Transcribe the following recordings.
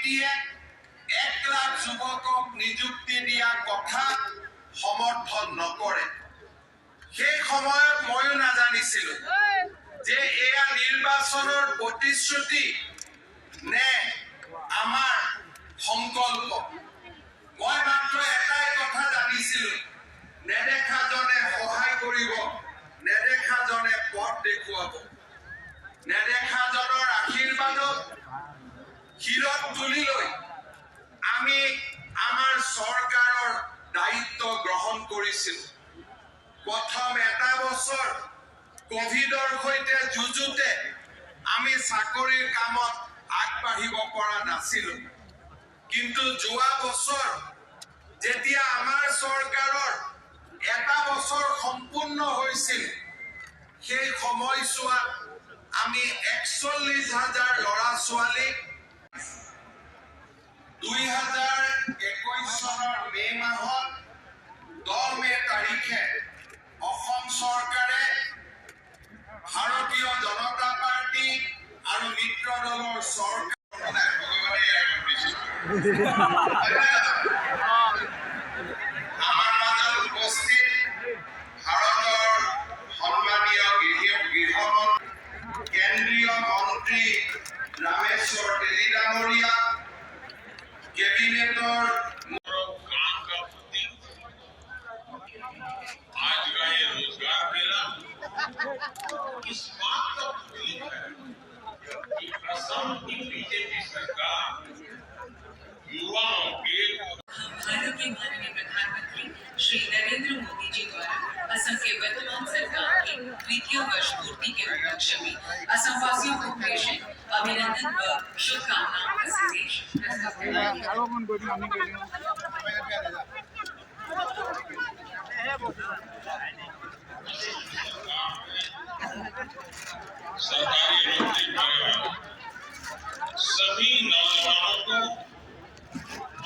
সমিতিয়ে 1 লাখ যুৱকক নিযুক্তি দিয়া কথা সমৰ্থন নকৰে। সেই সময়ত ময়ো নাজানিছিলো যে এয়া নিৰ্বাচনৰ প্ৰতিশ্ৰুতি নে আমাৰ সংকল্প। মই মাত্ৰ এটাই কথা জানিছিলো, নেদেখাজনে সহায় কৰিব, নেদেখাজনে পথ দেখুৱাব, নেদেখাজনৰ আশীৰ্বাদত শিৰত তুলি লৈ আমি আমাৰ চৰকাৰৰ দায়িত্ব গ্ৰহণ কৰিছিলো। প্ৰথম এটা বছৰ কোভিডৰ সৈতে যুঁজোতে আমি চাকৰিৰ কামত আগবাঢ়িব পৰা নাছিলো, কিন্তু যোৱা বছৰ যেতিয়া আমাৰ চৰকাৰৰ এটা বছৰ সম্পূৰ্ণ হৈছিল, সেই সময়ছোৱাত আমি ৪১,০০০ ল'ৰা ছোৱালীক ২০২১ চনৰ মে মাহত ১০ মে তাৰিখে অসম চৰকাৰে ভাৰতীয় জনতা পাৰ্টি আৰু মিত্ৰ দলৰ চৰকাৰ আমাৰ মাজত উপস্থিত ভাৰতৰ সন্মানীয় গৃহমন্ত্ৰী কেন্দ্ৰীয় মন্ত্ৰী ৰামেশ্বৰ তেলী ডাঙৰীয়া, कैबिनेटर काम का प्रतीक आज का ये रोजगार मेला इस बात का प्रतीक है कि असम की बीजेपी सरकार युवाओं के भारत के माननीय प्रधानमंत्री श्री नरेंद्र मोदी जी द्वारा असम के वर्तमान सरकार की द्वितीय वर्ष पूर्ति के उपलक्ष्य में असम वासियों को प्रेषित अभिनंदन व शुभकामनाओं का संदेश प्रस्तुत करना सरकारी नौकरी पाने वाले सभी नौजवानों को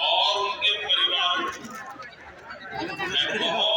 और उनके परिवारों को मैं बहुत